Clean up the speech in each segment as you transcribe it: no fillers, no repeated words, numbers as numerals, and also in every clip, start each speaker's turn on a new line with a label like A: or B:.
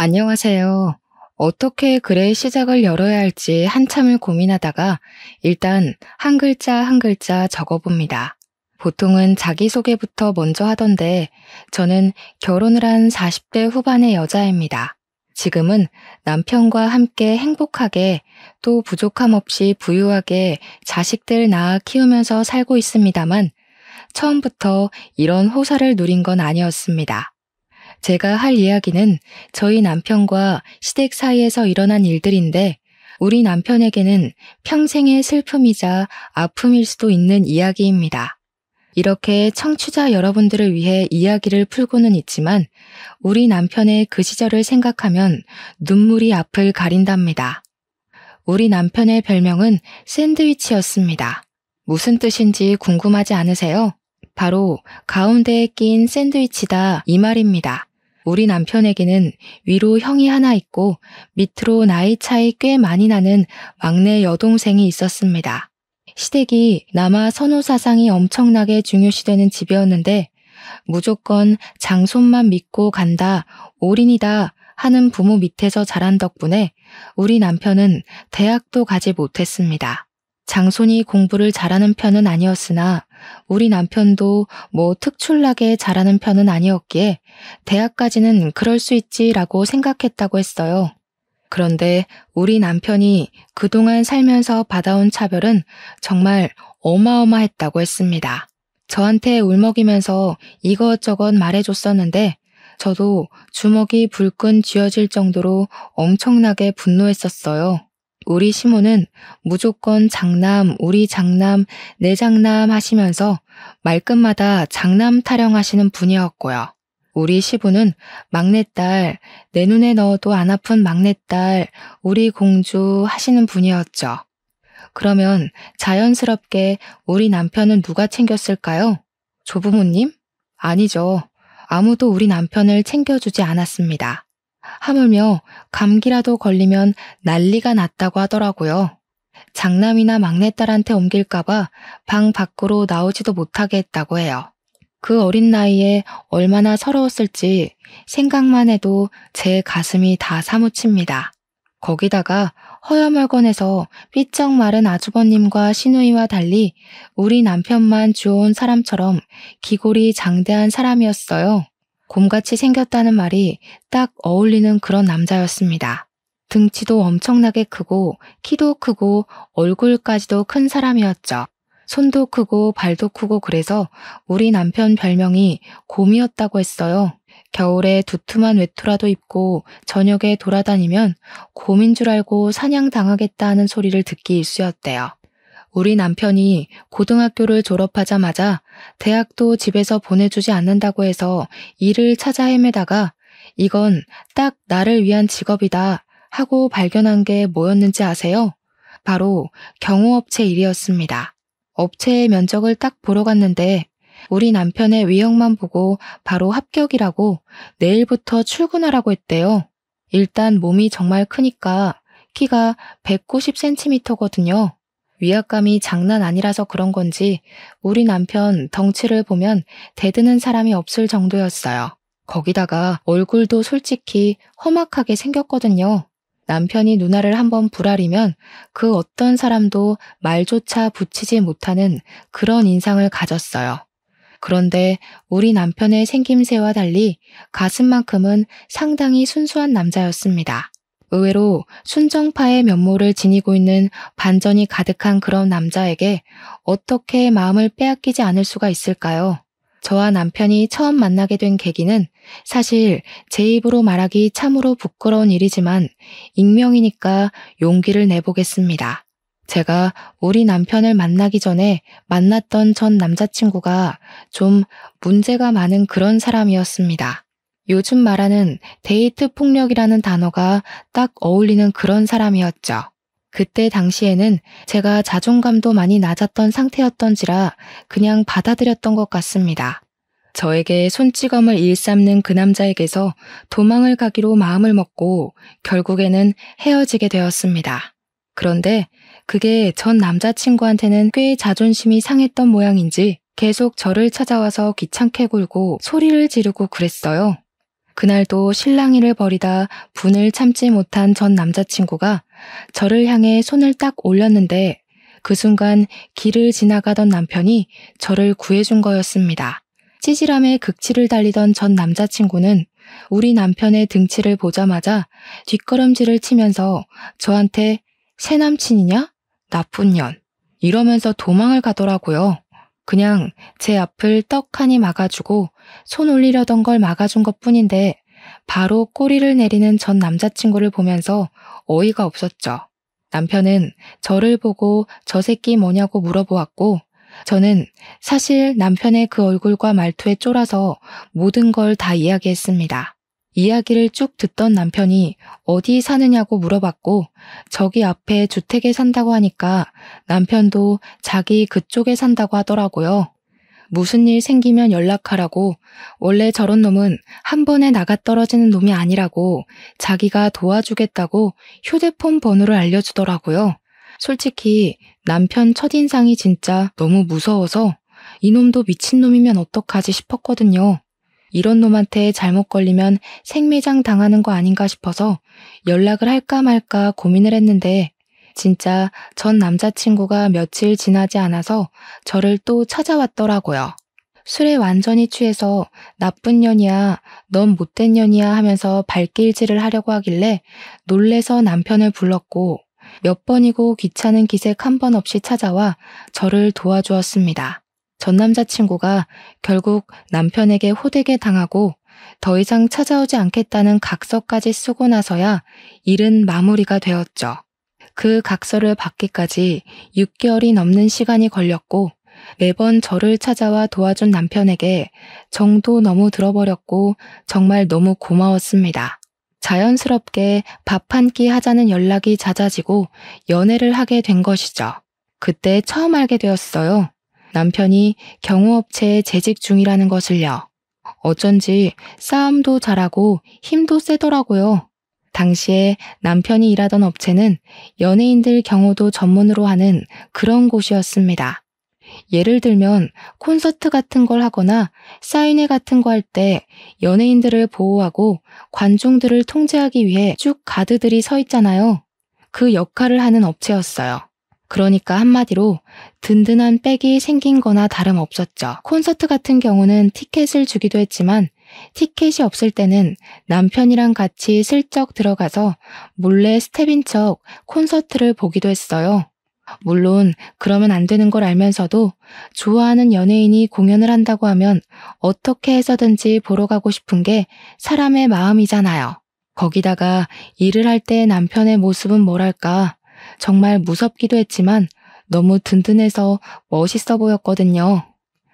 A: 안녕하세요. 어떻게 글의 시작을 열어야 할지 한참을 고민하다가 일단 한 글자 한 글자 적어봅니다. 보통은 자기소개부터 먼저 하던데 저는 결혼을 한 40대 후반의 여자입니다. 지금은 남편과 함께 행복하게 또 부족함 없이 부유하게 자식들 낳아 키우면서 살고 있습니다만 처음부터 이런 호사를 누린 건 아니었습니다. 제가 할 이야기는 저희 남편과 시댁 사이에서 일어난 일들인데 우리 남편에게는 평생의 슬픔이자 아픔일 수도 있는 이야기입니다. 이렇게 청취자 여러분들을 위해 이야기를 풀고는 있지만 우리 남편의 그 시절을 생각하면 눈물이 앞을 가린답니다. 우리 남편의 별명은 샌드위치였습니다. 무슨 뜻인지 궁금하지 않으세요? 바로 가운데에 낀 샌드위치다 이 말입니다. 우리 남편에게는 위로 형이 하나 있고 밑으로 나이 차이 꽤 많이 나는 막내 여동생이 있었습니다. 시댁이 남아 선호 사상이 엄청나게 중요시되는 집이었는데 무조건 장손만 믿고 간다, 올인이다 하는 부모 밑에서 자란 덕분에 우리 남편은 대학도 가지 못했습니다. 장손이 공부를 잘하는 편은 아니었으나 우리 남편도 뭐 특출나게 잘하는 편은 아니었기에 대학까지는 그럴 수 있지라고 생각했다고 했어요. 그런데 우리 남편이 그동안 살면서 받아온 차별은 정말 어마어마했다고 했습니다. 저한테 울먹이면서 이것저것 말해줬었는데 저도 주먹이 불끈 쥐어질 정도로 엄청나게 분노했었어요. 우리 시모는 무조건 장남, 우리 장남, 내 장남 하시면서 말끝마다 장남 타령하시는 분이었고요. 우리 시부는 막내딸, 내 눈에 넣어도 안 아픈 막내딸, 우리 공주 하시는 분이었죠. 그러면 자연스럽게 우리 남편은 누가 챙겼을까요? 조부모님? 아니죠. 아무도 우리 남편을 챙겨주지 않았습니다. 하물며 감기라도 걸리면 난리가 났다고 하더라고요. 장남이나 막내딸한테 옮길까봐 방 밖으로 나오지도 못하게 했다고 해요. 그 어린 나이에 얼마나 서러웠을지 생각만 해도 제 가슴이 다 사무칩니다. 거기다가 허여멀건해서 삐쩍 마른 아주버님과 시누이와 달리 우리 남편만 주워온 사람처럼 기골이 장대한 사람이었어요. 곰같이 생겼다는 말이 딱 어울리는 그런 남자였습니다. 등치도 엄청나게 크고 키도 크고 얼굴까지도 큰 사람이었죠. 손도 크고 발도 크고 그래서 우리 남편 별명이 곰이었다고 했어요. 겨울에 두툼한 외투라도 입고 저녁에 돌아다니면 곰인 줄 알고 사냥당하겠다 하는 소리를 듣기 일쑤였대요. 우리 남편이 고등학교를 졸업하자마자 대학도 집에서 보내주지 않는다고 해서 일을 찾아 헤매다가 이건 딱 나를 위한 직업이다 하고 발견한 게 뭐였는지 아세요? 바로 경호업체 일이었습니다. 업체의 면적을 딱 보러 갔는데 우리 남편의 외형만 보고 바로 합격이라고 내일부터 출근하라고 했대요. 일단 몸이 정말 크니까 키가 190cm거든요. 위압감이 장난 아니라서 그런 건지 우리 남편 덩치를 보면 대드는 사람이 없을 정도였어요. 거기다가 얼굴도 솔직히 험악하게 생겼거든요. 남편이 누나를 한번 부라리면 그 어떤 사람도 말조차 붙이지 못하는 그런 인상을 가졌어요. 그런데 우리 남편의 생김새와 달리 가슴만큼은 상당히 순수한 남자였습니다. 의외로 순정파의 면모를 지니고 있는 반전이 가득한 그런 남자에게 어떻게 마음을 빼앗기지 않을 수가 있을까요? 저와 남편이 처음 만나게 된 계기는 사실 제 입으로 말하기 참으로 부끄러운 일이지만 익명이니까 용기를 내보겠습니다. 제가 우리 남편을 만나기 전에 만났던 전 남자친구가 좀 문제가 많은 그런 사람이었습니다. 요즘 말하는 데이트 폭력이라는 단어가 딱 어울리는 그런 사람이었죠. 그때 당시에는 제가 자존감도 많이 낮았던 상태였던지라 그냥 받아들였던 것 같습니다. 저에게 손찌검을 일삼는 그 남자에게서 도망을 가기로 마음을 먹고 결국에는 헤어지게 되었습니다. 그런데 그게 전 남자친구한테는 꽤 자존심이 상했던 모양인지 계속 저를 찾아와서 귀찮게 굴고 소리를 지르고 그랬어요. 그날도 실랑이를 벌이다 분을 참지 못한 전 남자친구가 저를 향해 손을 딱 올렸는데 그 순간 길을 지나가던 남편이 저를 구해준 거였습니다. 찌질함에 극치를 달리던 전 남자친구는 우리 남편의 등치를 보자마자 뒷걸음질을 치면서 저한테 새 남친이냐? 나쁜 년. 이러면서 도망을 가더라고요. 그냥 제 앞을 떡하니 막아주고 손 올리려던 걸 막아준 것뿐인데 바로 꼬리를 내리는 전 남자친구를 보면서 어이가 없었죠. 남편은 저를 보고 저 새끼 뭐냐고 물어보았고 저는 사실 남편의 그 얼굴과 말투에 쫄아서 모든 걸 다 이야기했습니다. 이야기를 쭉 듣던 남편이 어디 사느냐고 물어봤고 저기 앞에 주택에 산다고 하니까 남편도 자기 그쪽에 산다고 하더라고요. 무슨 일 생기면 연락하라고, 원래 저런 놈은 한 번에 나가 떨어지는 놈이 아니라고 자기가 도와주겠다고 휴대폰 번호를 알려주더라고요. 솔직히 남편 첫인상이 진짜 너무 무서워서 이놈도 미친놈이면 어떡하지 싶었거든요. 이런 놈한테 잘못 걸리면 생매장 당하는 거 아닌가 싶어서 연락을 할까 말까 고민을 했는데 진짜 전 남자친구가 며칠 지나지 않아서 저를 또 찾아왔더라고요. 술에 완전히 취해서 나쁜 년이야, 넌 못된 년이야 하면서 발길질을 하려고 하길래 놀래서 남편을 불렀고 몇 번이고 귀찮은 기색 한 번 없이 찾아와 저를 도와주었습니다. 전 남자친구가 결국 남편에게 호되게 당하고 더 이상 찾아오지 않겠다는 각서까지 쓰고 나서야 일은 마무리가 되었죠. 그 각서를 받기까지 6개월이 넘는 시간이 걸렸고 매번 저를 찾아와 도와준 남편에게 정도 너무 들어버렸고 정말 너무 고마웠습니다. 자연스럽게 밥 한 끼 하자는 연락이 잦아지고 연애를 하게 된 것이죠. 그때 처음 알게 되었어요. 남편이 경호업체에 재직 중이라는 것을요. 어쩐지 싸움도 잘하고 힘도 세더라고요. 당시에 남편이 일하던 업체는 연예인들 경호도 전문으로 하는 그런 곳이었습니다. 예를 들면 콘서트 같은 걸 하거나 사인회 같은 거 할 때 연예인들을 보호하고 관중들을 통제하기 위해 쭉 가드들이 서 있잖아요. 그 역할을 하는 업체였어요. 그러니까 한마디로 든든한 백이 생긴 거나 다름없었죠. 콘서트 같은 경우는 티켓을 주기도 했지만 티켓이 없을 때는 남편이랑 같이 슬쩍 들어가서 몰래 스텝인 척 콘서트를 보기도 했어요. 물론 그러면 안 되는 걸 알면서도 좋아하는 연예인이 공연을 한다고 하면 어떻게 해서든지 보러 가고 싶은 게 사람의 마음이잖아요. 거기다가 일을 할 때 남편의 모습은 뭐랄까 정말 무섭기도 했지만 너무 든든해서 멋있어 보였거든요.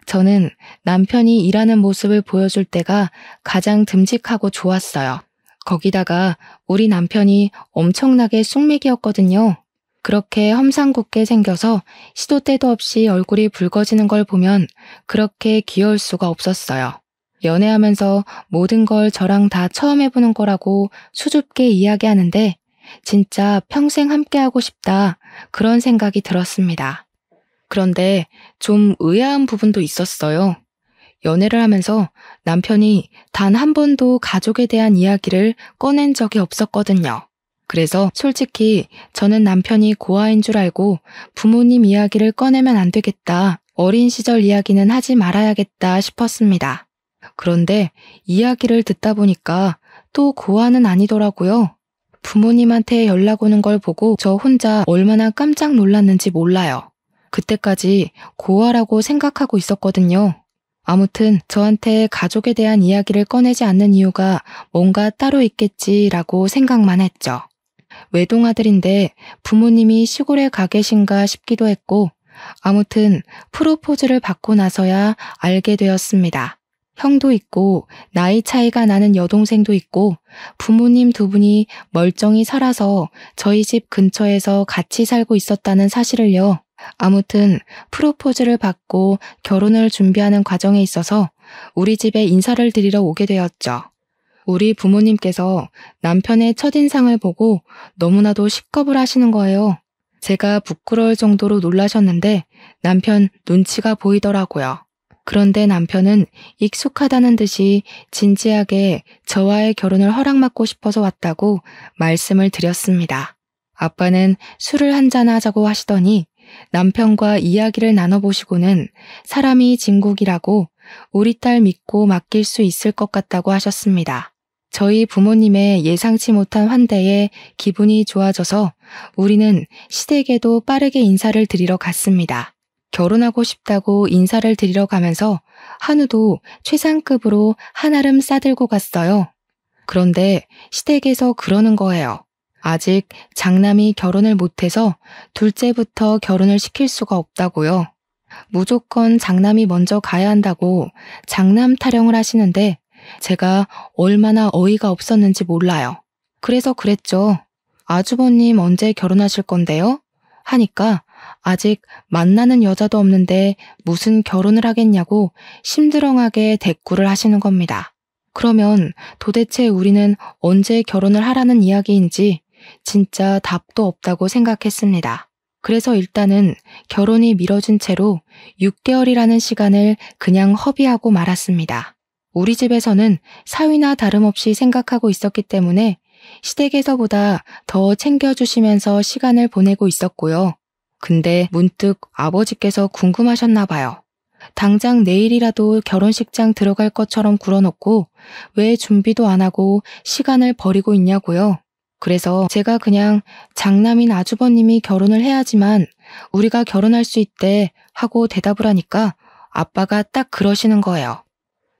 A: 저는 남편이 일하는 모습을 보여줄 때가 가장 듬직하고 좋았어요. 거기다가 우리 남편이 엄청나게 쑥맥이었거든요. 그렇게 험상궂게 생겨서 시도 때도 없이 얼굴이 붉어지는 걸 보면 그렇게 귀여울 수가 없었어요. 연애하면서 모든 걸 저랑 다 처음 해보는 거라고 수줍게 이야기하는데 진짜 평생 함께하고 싶다 그런 생각이 들었습니다. 그런데 좀 의아한 부분도 있었어요. 연애를 하면서 남편이 단 한 번도 가족에 대한 이야기를 꺼낸 적이 없었거든요. 그래서 솔직히 저는 남편이 고아인 줄 알고 부모님 이야기를 꺼내면 안 되겠다, 어린 시절 이야기는 하지 말아야겠다 싶었습니다. 그런데 이야기를 듣다 보니까 또 고아는 아니더라고요. 부모님한테 연락 오는 걸 보고 저 혼자 얼마나 깜짝 놀랐는지 몰라요. 그때까지 고아라고 생각하고 있었거든요. 아무튼 저한테 가족에 대한 이야기를 꺼내지 않는 이유가 뭔가 따로 있겠지라고 생각만 했죠. 외동아들인데 부모님이 시골에 가 계신가 싶기도 했고 아무튼 프로포즈를 받고 나서야 알게 되었습니다. 형도 있고 나이 차이가 나는 여동생도 있고 부모님 두 분이 멀쩡히 살아서 저희 집 근처에서 같이 살고 있었다는 사실을요. 아무튼 프로포즈를 받고 결혼을 준비하는 과정에 있어서 우리 집에 인사를 드리러 오게 되었죠. 우리 부모님께서 남편의 첫인상을 보고 너무나도 식겁을 하시는 거예요. 제가 부끄러울 정도로 놀라셨는데 남편 눈치가 보이더라고요. 그런데 남편은 익숙하다는 듯이 진지하게 저와의 결혼을 허락받고 싶어서 왔다고 말씀을 드렸습니다. 아빠는 술을 한잔 하자고 하시더니 남편과 이야기를 나눠보시고는 사람이 진국이라고 우리 딸 믿고 맡길 수 있을 것 같다고 하셨습니다. 저희 부모님의 예상치 못한 환대에 기분이 좋아져서 우리는 시댁에도 빠르게 인사를 드리러 갔습니다. 결혼하고 싶다고 인사를 드리러 가면서 한우도 최상급으로 한아름 싸들고 갔어요. 그런데 시댁에서 그러는 거예요. 아직 장남이 결혼을 못해서 둘째부터 결혼을 시킬 수가 없다고요. 무조건 장남이 먼저 가야 한다고 장남 타령을 하시는데 제가 얼마나 어이가 없었는지 몰라요. 그래서 그랬죠. 아주버님 언제 결혼하실 건데요? 하니까 아직 만나는 여자도 없는데 무슨 결혼을 하겠냐고 심드렁하게 대꾸를 하시는 겁니다. 그러면 도대체 우리는 언제 결혼을 하라는 이야기인지 진짜 답도 없다고 생각했습니다. 그래서 일단은 결혼이 미뤄진 채로 6개월이라는 시간을 그냥 허비하고 말았습니다. 우리 집에서는 사위나 다름없이 생각하고 있었기 때문에 시댁에서보다 더 챙겨주시면서 시간을 보내고 있었고요. 근데 문득 아버지께서 궁금하셨나 봐요. 당장 내일이라도 결혼식장 들어갈 것처럼 굴어놓고 왜 준비도 안 하고 시간을 버리고 있냐고요. 그래서 제가 그냥 장남인 아주버님이 결혼을 해야지만 우리가 결혼할 수 있대 하고 대답을 하니까 아빠가 딱 그러시는 거예요.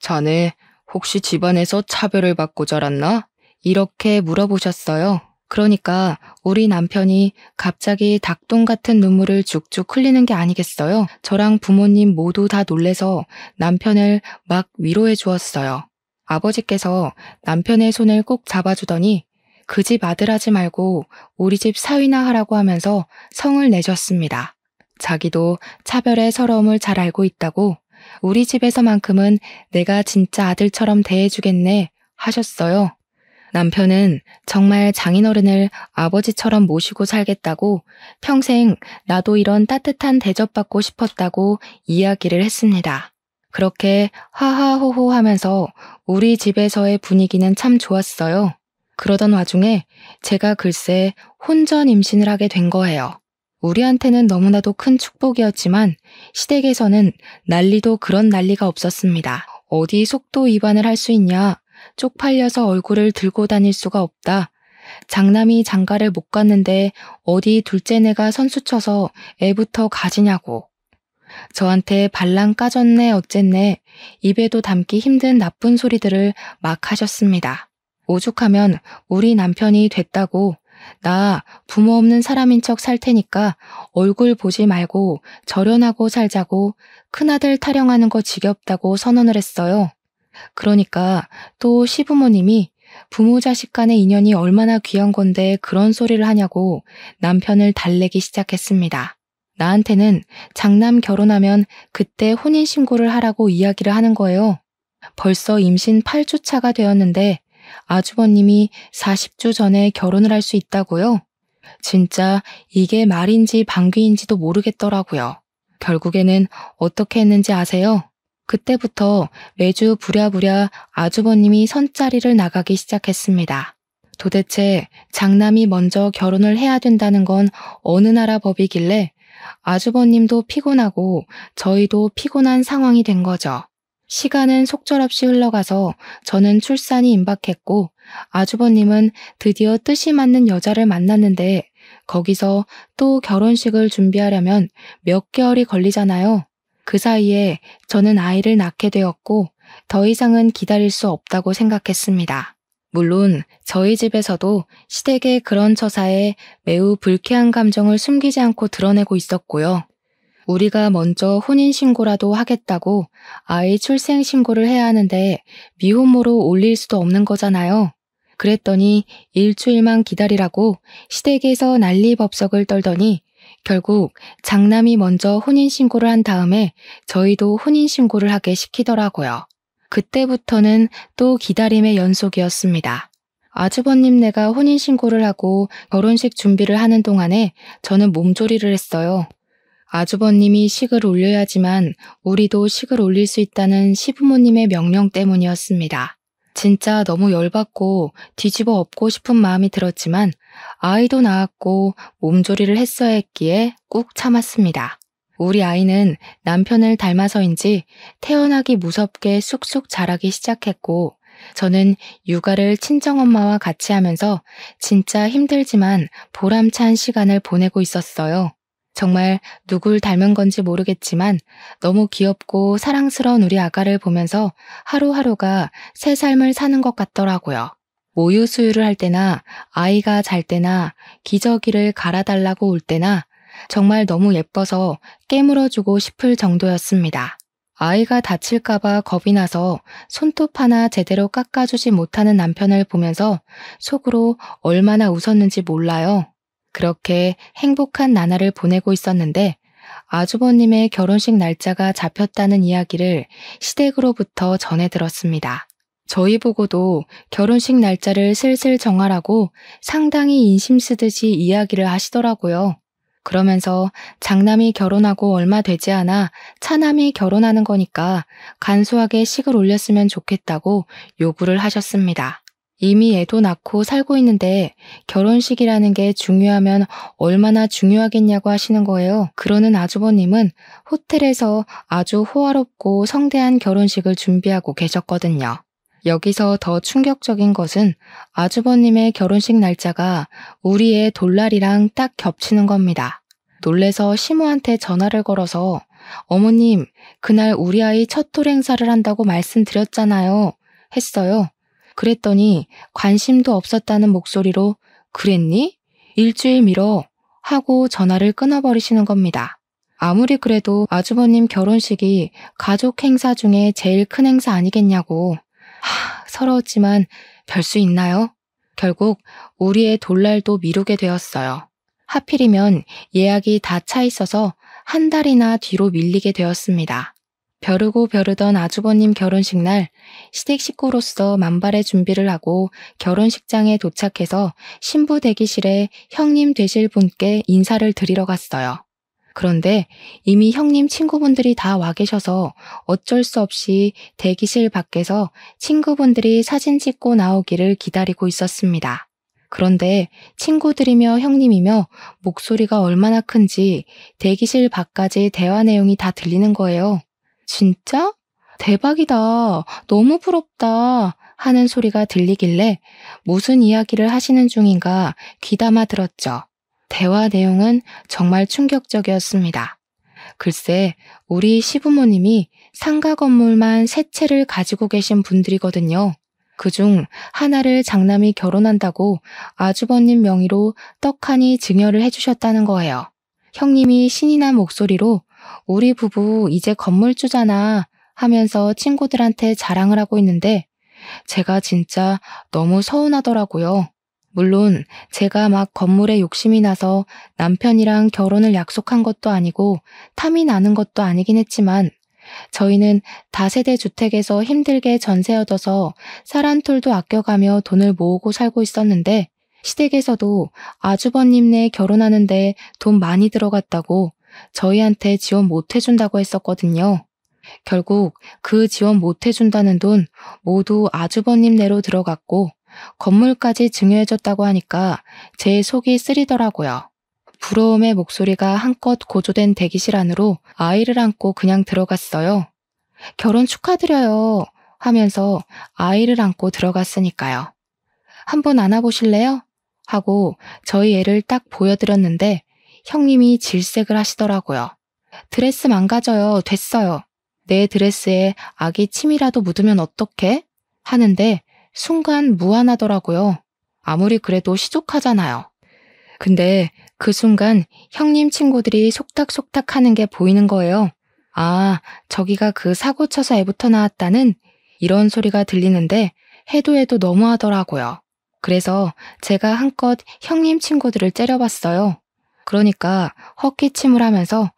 A: 자네 혹시 집안에서 차별을 받고 자랐나? 이렇게 물어보셨어요. 그러니까 우리 남편이 갑자기 닭똥 같은 눈물을 죽죽 흘리는 게 아니겠어요? 저랑 부모님 모두 다 놀래서 남편을 막 위로해 주었어요. 아버지께서 남편의 손을 꼭 잡아주더니 그 집 아들하지 말고 우리 집 사위나 하라고 하면서 성을 내셨습니다. 자기도 차별의 서러움을 잘 알고 있다고 우리 집에서만큼은 내가 진짜 아들처럼 대해주겠네 하셨어요. 남편은 정말 장인어른을 아버지처럼 모시고 살겠다고 평생 나도 이런 따뜻한 대접받고 싶었다고 이야기를 했습니다. 그렇게 하하호호 하면서 우리 집에서의 분위기는 참 좋았어요. 그러던 와중에 제가 글쎄 혼전 임신을 하게 된 거예요. 우리한테는 너무나도 큰 축복이었지만 시댁에서는 난리도 그런 난리가 없었습니다. 어디 속도 위반을 할 수 있냐? 쪽팔려서 얼굴을 들고 다닐 수가 없다. 장남이 장가를 못 갔는데 어디 둘째네가 선수쳐서 애부터 가지냐고. 저한테 발랑 까졌네 어쨌네 입에도 담기 힘든 나쁜 소리들을 막 하셨습니다. 오죽하면 우리 남편이 됐다고 나 부모 없는 사람인 척 살 테니까 얼굴 보지 말고 절연하고 살자고 큰아들 타령하는 거 지겹다고 선언을 했어요. 그러니까 또 시부모님이 부모 자식 간의 인연이 얼마나 귀한 건데 그런 소리를 하냐고 남편을 달래기 시작했습니다. 나한테는 장남 결혼하면 그때 혼인신고를 하라고 이야기를 하는 거예요. 벌써 임신 8주 차가 되었는데 아주버님이 40주 전에 결혼을 할 수 있다고요? 진짜 이게 말인지 방귀인지도 모르겠더라고요. 결국에는 어떻게 했는지 아세요? 그때부터 매주 부랴부랴 아주버님이 선자리를 나가기 시작했습니다. 도대체 장남이 먼저 결혼을 해야 된다는 건 어느 나라 법이길래 아주버님도 피곤하고 저희도 피곤한 상황이 된 거죠. 시간은 속절없이 흘러가서 저는 출산이 임박했고 아주버님은 드디어 뜻이 맞는 여자를 만났는데 거기서 또 결혼식을 준비하려면 몇 개월이 걸리잖아요. 그 사이에 저는 아이를 낳게 되었고 더 이상은 기다릴 수 없다고 생각했습니다. 물론 저희 집에서도 시댁의 그런 처사에 매우 불쾌한 감정을 숨기지 않고 드러내고 있었고요. 우리가 먼저 혼인신고라도 하겠다고 아이 출생신고를 해야 하는데 미혼모로 올릴 수도 없는 거잖아요. 그랬더니 일주일만 기다리라고 시댁에서 난리법석을 떨더니 결국 장남이 먼저 혼인신고를 한 다음에 저희도 혼인신고를 하게 시키더라고요. 그때부터는 또 기다림의 연속이었습니다. 아주버님네가 혼인신고를 하고 결혼식 준비를 하는 동안에 저는 몸조리를 했어요. 아주버님이 식을 올려야지만 우리도 식을 올릴 수 있다는 시부모님의 명령 때문이었습니다. 진짜 너무 열받고 뒤집어 엎고 싶은 마음이 들었지만 아이도 낳았고 몸조리를 했어야 했기에 꾹 참았습니다. 우리 아이는 남편을 닮아서인지 태어나기 무섭게 쑥쑥 자라기 시작했고 저는 육아를 친정엄마와 같이 하면서 진짜 힘들지만 보람찬 시간을 보내고 있었어요. 정말 누굴 닮은 건지 모르겠지만 너무 귀엽고 사랑스러운 우리 아가를 보면서 하루하루가 새 삶을 사는 것 같더라고요. 모유 수유를 할 때나 아이가 잘 때나 기저귀를 갈아달라고 올 때나 정말 너무 예뻐서 깨물어주고 싶을 정도였습니다. 아이가 다칠까봐 겁이 나서 손톱 하나 제대로 깎아주지 못하는 남편을 보면서 속으로 얼마나 웃었는지 몰라요. 그렇게 행복한 나날을 보내고 있었는데 아주버님의 결혼식 날짜가 잡혔다는 이야기를 시댁으로부터 전해 들었습니다. 저희 보고도 결혼식 날짜를 슬슬 정하라고 상당히 인심 쓰듯이 이야기를 하시더라고요. 그러면서 장남이 결혼하고 얼마 되지 않아 차남이 결혼하는 거니까 간소하게 식을 올렸으면 좋겠다고 요구를 하셨습니다. 이미 애도 낳고 살고 있는데 결혼식이라는 게 중요하면 얼마나 중요하겠냐고 하시는 거예요. 그러는 아주버님은 호텔에서 아주 호화롭고 성대한 결혼식을 준비하고 계셨거든요. 여기서 더 충격적인 것은 아주버님의 결혼식 날짜가 우리의 돌날이랑 딱 겹치는 겁니다. 놀래서 시모한테 전화를 걸어서 어머님, 그날 우리 아이 첫 돌 행사를 한다고 말씀드렸잖아요. 했어요. 그랬더니 관심도 없었다는 목소리로 그랬니? 일주일 미뤄 하고 전화를 끊어버리시는 겁니다. 아무리 그래도 아주버님 결혼식이 가족 행사 중에 제일 큰 행사 아니겠냐고. 서러웠지만 별 수 있나요? 결국 우리의 돌날도 미루게 되었어요. 하필이면 예약이 다 차 있어서 한 달이나 뒤로 밀리게 되었습니다. 벼르고 벼르던 아주버님 결혼식 날 시댁 식구로서 만발의 준비를 하고 결혼식장에 도착해서 신부 대기실에 형님 되실 분께 인사를 드리러 갔어요. 그런데 이미 형님 친구분들이 다 와 계셔서 어쩔 수 없이 대기실 밖에서 친구분들이 사진 찍고 나오기를 기다리고 있었습니다. 그런데 친구들이며 형님이며 목소리가 얼마나 큰지 대기실 밖까지 대화 내용이 다 들리는 거예요. 진짜? 대박이다. 너무 부럽다. 하는 소리가 들리길래 무슨 이야기를 하시는 중인가 귀담아 들었죠. 대화 내용은 정말 충격적이었습니다. 글쎄, 우리 시부모님이 상가 건물만 3채를 가지고 계신 분들이거든요. 그중 하나를 장남이 결혼한다고 아주버님 명의로 떡하니 증여를 해주셨다는 거예요. 형님이 신이 난 목소리로 우리 부부 이제 건물주잖아 하면서 친구들한테 자랑을 하고 있는데 제가 진짜 너무 서운하더라고요. 물론 제가 막 건물에 욕심이 나서 남편이랑 결혼을 약속한 것도 아니고 탐이 나는 것도 아니긴 했지만 저희는 다세대 주택에서 힘들게 전세 얻어서 쌀 한 톨도 아껴가며 돈을 모으고 살고 있었는데 시댁에서도 아주버님네 결혼하는데 돈 많이 들어갔다고 저희한테 지원 못 해준다고 했었거든요. 결국 그 지원 못 해준다는 돈 모두 아주버님네로 들어갔고 건물까지 증여해줬다고 하니까 제 속이 쓰리더라고요. 부러움의 목소리가 한껏 고조된 대기실 안으로 아이를 안고 그냥 들어갔어요. 결혼 축하드려요 하면서 아이를 안고 들어갔으니까요. 한번 안아보실래요? 하고 저희 애를 딱 보여드렸는데 형님이 질색을 하시더라고요. 드레스 망가져요. 됐어요. 내 드레스에 아기 침이라도 묻으면 어떡해? 하는데 순간 무안하더라고요. 아무리 그래도 시족하잖아요. 근데 그 순간 형님 친구들이 속닥속닥 하는 게 보이는 거예요. 아, 저기가 그 사고 쳐서 애부터 나왔다는 이런 소리가 들리는데 해도 해도 너무하더라고요. 그래서 제가 한껏 형님 친구들을 째려봤어요. 그러니까 헛기침을 하면서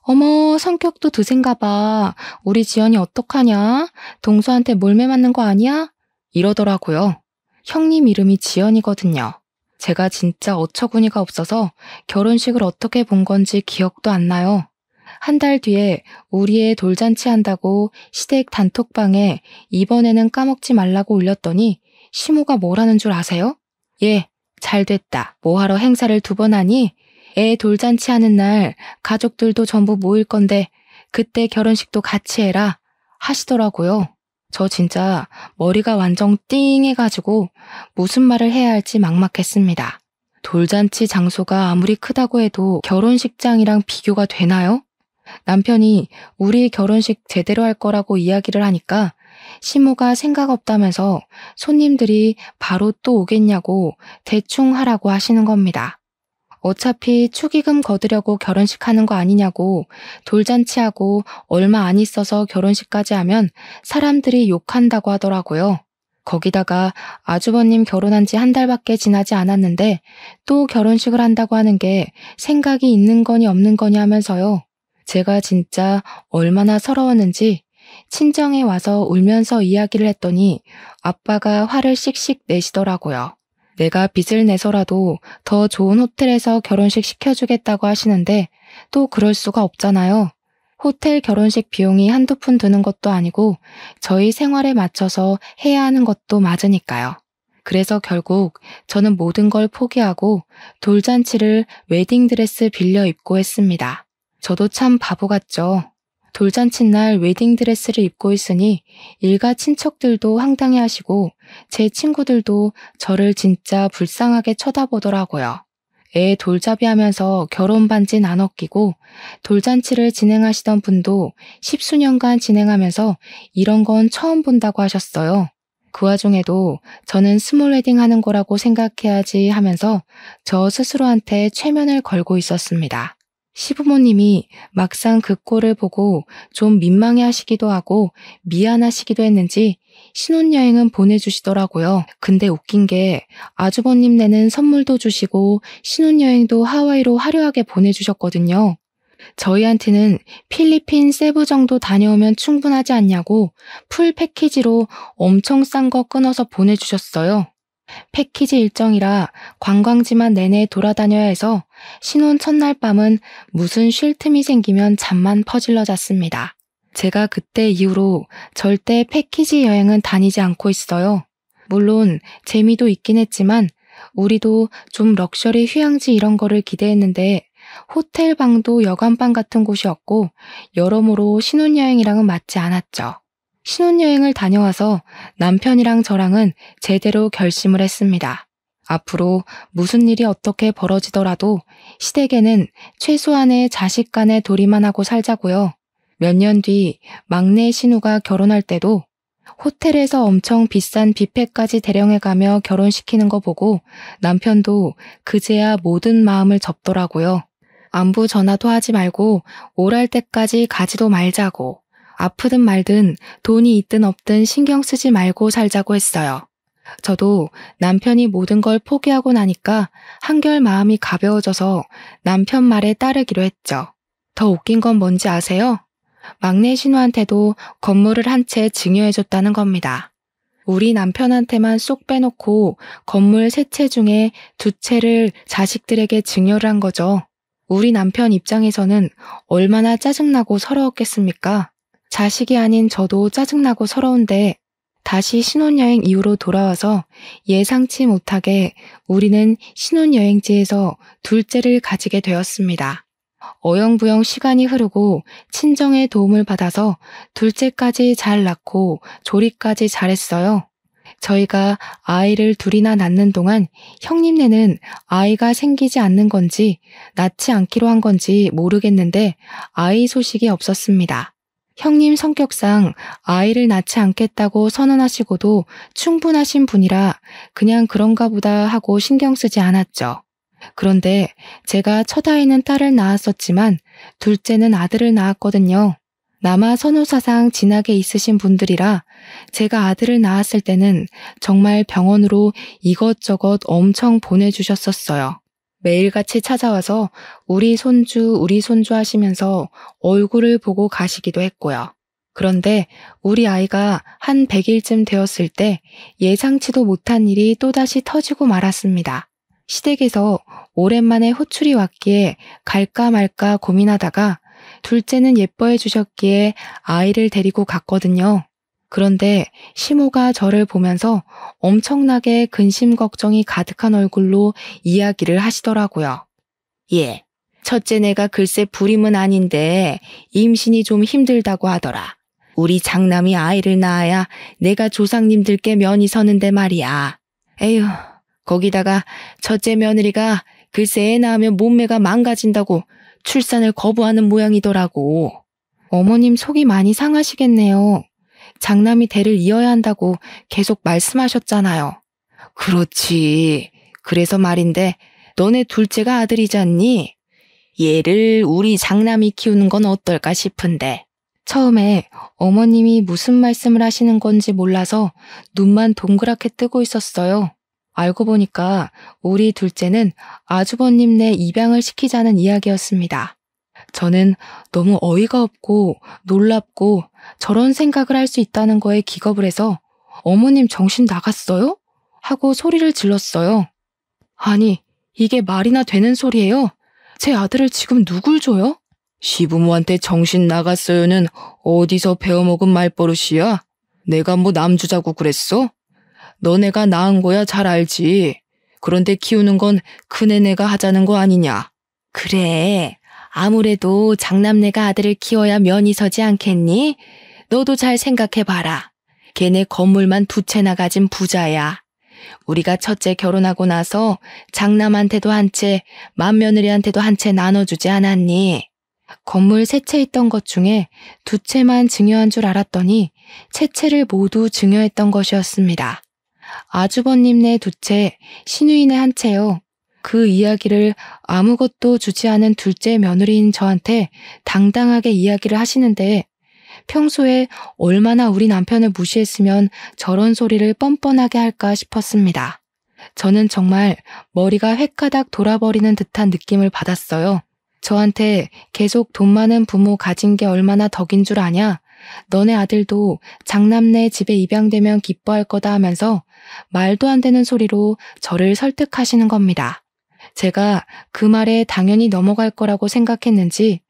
A: 어머, 성격도 드센가 봐. 우리 지연이 어떡하냐? 동서한테 몰매 맞는 거 아니야? 이러더라고요. 형님 이름이 지연이거든요. 제가 진짜 어처구니가 없어서 결혼식을 어떻게 본 건지 기억도 안 나요. 한 달 뒤에 우리 애 돌잔치 한다고 시댁 단톡방에 이번에는 까먹지 말라고 올렸더니 시모가 뭐라는 줄 아세요? 예, 잘 됐다. 뭐하러 행사를 2번 하니? 애 돌잔치 하는 날 가족들도 전부 모일 건데 그때 결혼식도 같이 해라 하시더라고요. 저 진짜 머리가 완전 띵해가지고 무슨 말을 해야 할지 막막했습니다. 돌잔치 장소가 아무리 크다고 해도 결혼식장이랑 비교가 되나요? 남편이 우리 결혼식 제대로 할 거라고 이야기를 하니까 시모가 생각 없다면서 손님들이 바로 또 오겠냐고 대충 하라고 하시는 겁니다. 어차피 축의금 거두려고 결혼식 하는 거 아니냐고 돌잔치하고 얼마 안 있어서 결혼식까지 하면 사람들이 욕한다고 하더라고요. 거기다가 아주버님 결혼한 지 1달밖에 지나지 않았는데 또 결혼식을 한다고 하는 게 생각이 있는 거니 없는 거니 하면서요. 제가 진짜 얼마나 서러웠는지 친정에 와서 울면서 이야기를 했더니 아빠가 화를 씩씩 내시더라고요. 내가 빚을 내서라도 더 좋은 호텔에서 결혼식 시켜주겠다고 하시는데 또 그럴 수가 없잖아요. 호텔 결혼식 비용이 한두 푼 드는 것도 아니고 저희 생활에 맞춰서 해야 하는 것도 맞으니까요. 그래서 결국 저는 모든 걸 포기하고 돌잔치를 웨딩드레스 빌려 입고 했습니다. 저도 참 바보 같죠. 돌잔치 날 웨딩드레스를 입고 있으니 일가 친척들도 황당해 하시고 제 친구들도 저를 진짜 불쌍하게 쳐다보더라고요. 애 돌잡이 하면서 결혼 반지는 안 얻기고 돌잔치를 진행하시던 분도 10수년간 진행하면서 이런 건 처음 본다고 하셨어요. 그 와중에도 저는 스몰 웨딩 하는 거라고 생각해야지 하면서 저 스스로한테 최면을 걸고 있었습니다. 시부모님이 막상 그 꼴을 보고 좀 민망해 하시기도 하고 미안하시기도 했는지 신혼여행은 보내주시더라고요. 근데 웃긴 게 아주버님 내는 선물도 주시고 신혼여행도 하와이로 화려하게 보내주셨거든요. 저희한테는 필리핀 세부 정도 다녀오면 충분하지 않냐고 풀 패키지로 엄청 싼 거 끊어서 보내주셨어요. 패키지 일정이라 관광지만 내내 돌아다녀야 해서 신혼 첫날 밤은 무슨 쉴 틈이 생기면 잠만 퍼질러 잤습니다. 제가 그때 이후로 절대 패키지 여행은 다니지 않고 있어요. 물론 재미도 있긴 했지만 우리도 좀 럭셔리 휴양지 이런 거를 기대했는데 호텔 방도 여관방 같은 곳이었고 여러모로 신혼여행이랑은 맞지 않았죠. 신혼여행을 다녀와서 남편이랑 저랑은 제대로 결심을 했습니다. 앞으로 무슨 일이 어떻게 벌어지더라도 시댁에는 최소한의 자식 간의 도리만 하고 살자고요. 몇 년 뒤 막내 신우가 결혼할 때도 호텔에서 엄청 비싼 뷔페까지 대령해가며 결혼시키는 거 보고 남편도 그제야 모든 마음을 접더라고요. 안부 전화도 하지 말고 오랄 때까지 가지도 말자고. 아프든 말든 돈이 있든 없든 신경 쓰지 말고 살자고 했어요. 저도 남편이 모든 걸 포기하고 나니까 한결 마음이 가벼워져서 남편 말에 따르기로 했죠. 더 웃긴 건 뭔지 아세요? 막내 신우한테도 건물을 한 채 증여해줬다는 겁니다. 우리 남편한테만 쏙 빼놓고 건물 3채 중에 2채를 자식들에게 증여를 한 거죠. 우리 남편 입장에서는 얼마나 짜증나고 서러웠겠습니까? 자식이 아닌 저도 짜증나고 서러운데 다시 신혼여행 이후로 돌아와서 예상치 못하게 우리는 신혼여행지에서 둘째를 가지게 되었습니다. 어영부영 시간이 흐르고 친정의 도움을 받아서 둘째까지 잘 낳고 조리까지 잘했어요. 저희가 아이를 2이나 낳는 동안 형님네는 아이가 생기지 않는 건지 낳지 않기로 한 건지 모르겠는데 아이 소식이 없었습니다. 형님 성격상 아이를 낳지 않겠다고 선언하시고도 충분하신 분이라 그냥 그런가 보다 하고 신경 쓰지 않았죠. 그런데 제가 첫 아이는 딸을 낳았었지만 둘째는 아들을 낳았거든요. 남아 선호사상 진하게 있으신 분들이라 제가 아들을 낳았을 때는 정말 병원으로 이것저것 엄청 보내주셨었어요. 매일같이 찾아와서 우리 손주 하시면서 얼굴을 보고 가시기도 했고요. 그런데 우리 아이가 한 100일쯤 되었을 때 예상치도 못한 일이 또다시 터지고 말았습니다. 시댁에서 오랜만에 호출이 왔기에 갈까 말까 고민하다가 둘째는 예뻐해 주셨기에 아이를 데리고 갔거든요. 그런데 시모가 저를 보면서 엄청나게 근심 걱정이 가득한 얼굴로 이야기를 하시더라고요. 예, 첫째네가 글쎄 불임은 아닌데 임신이 좀 힘들다고 하더라. 우리 장남이 아이를 낳아야 내가 조상님들께 면이 서는데 말이야. 에휴, 거기다가 첫째 며느리가 글쎄 애 낳으면 몸매가 망가진다고 출산을 거부하는 모양이더라고. 어머님 속이 많이 상하시겠네요. 장남이 대를 이어야 한다고 계속 말씀하셨잖아요. 그렇지. 그래서 말인데 너네 둘째가 아들이잖니? 얘를 우리 장남이 키우는 건 어떨까 싶은데. 처음에 어머님이 무슨 말씀을 하시는 건지 몰라서 눈만 동그랗게 뜨고 있었어요. 알고 보니까 우리 둘째는 아주버님네 입양을 시키자는 이야기였습니다. 저는 너무 어이가 없고 놀랍고 저런 생각을 할 수 있다는 거에 기겁을 해서 어머님 정신 나갔어요? 하고 소리를 질렀어요. 아니, 이게 말이나 되는 소리예요? 제 아들을 지금 누굴 줘요? 시부모한테 정신 나갔어요는 어디서 배워먹은 말버릇이야? 내가 뭐 남주자고 그랬어? 너네가 낳은 거야 잘 알지. 그런데 키우는 건 큰애네가 하자는 거 아니냐. 그래, 아무래도 장남네가 아들을 키워야 면이 서지 않겠니? 너도 잘 생각해봐라. 걔네 건물만 2채나 가진 부자야. 우리가 첫째 결혼하고 나서 장남한테도 한 채, 맏며느리한테도 한 채 나눠주지 않았니? 건물 3채 있던 것 중에 2채만 증여한 줄 알았더니 채채를 모두 증여했던 것이었습니다. 아주버님네 2채, 시누이네 1채요. 그 이야기를 아무것도 주지 않은 둘째 며느리인 저한테 당당하게 이야기를 하시는데 평소에 얼마나 우리 남편을 무시했으면 저런 소리를 뻔뻔하게 할까 싶었습니다. 저는 정말 머리가 획가닥 돌아버리는 듯한 느낌을 받았어요. 저한테 계속 돈 많은 부모 가진 게 얼마나 덕인 줄 아냐? 너네 아들도 장남네 집에 입양되면 기뻐할 거다 하면서 말도 안 되는 소리로 저를 설득하시는 겁니다. 제가 그 말에 당연히 넘어갈 거라고 생각했는지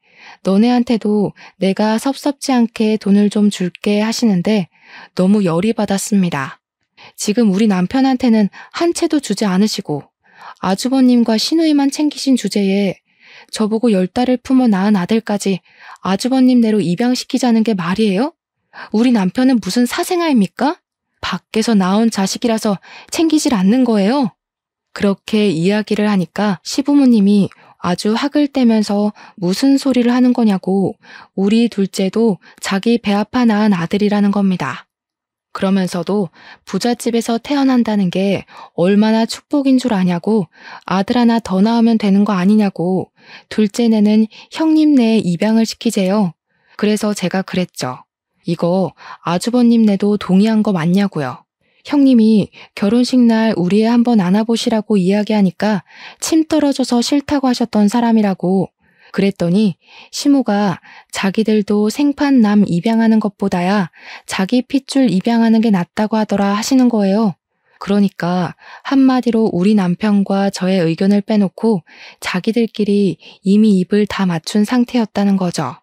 A: 너네한테도 내가 섭섭지 않게 돈을 좀 줄게 하시는데 너무 열이 받았습니다. 지금 우리 남편한테는 한 채도 주지 않으시고 아주버님과 시누이만 챙기신 주제에 저보고 10달을 품어 낳은 아들까지 아주버님네로 입양시키자는 게 말이에요? 우리 남편은 무슨 사생아입니까? 밖에서 나온 자식이라서 챙기질 않는 거예요? 그렇게 이야기를 하니까 시부모님이 아주 학을 떼면서 무슨 소리를 하는 거냐고 우리 둘째도 자기 배 아파 낳은 아들이라는 겁니다. 그러면서도 부잣집에서 태어난다는 게 얼마나 축복인 줄 아냐고 아들 하나 더 낳으면 되는 거 아니냐고 둘째네는 형님네에 입양을 시키재요. 그래서 제가 그랬죠. 이거 아주버님네도 동의한 거 맞냐고요. 형님이 결혼식 날 우리 애 한번 안아보시라고 이야기하니까 침 떨어져서 싫다고 하셨던 사람이라고. 그랬더니 시모가 자기들도 생판 남 입양하는 것보다야 자기 핏줄 입양하는 게 낫다고 하더라 하시는 거예요. 그러니까 한마디로 우리 남편과 저의 의견을 빼놓고 자기들끼리 이미 입을 다 맞춘 상태였다는 거죠.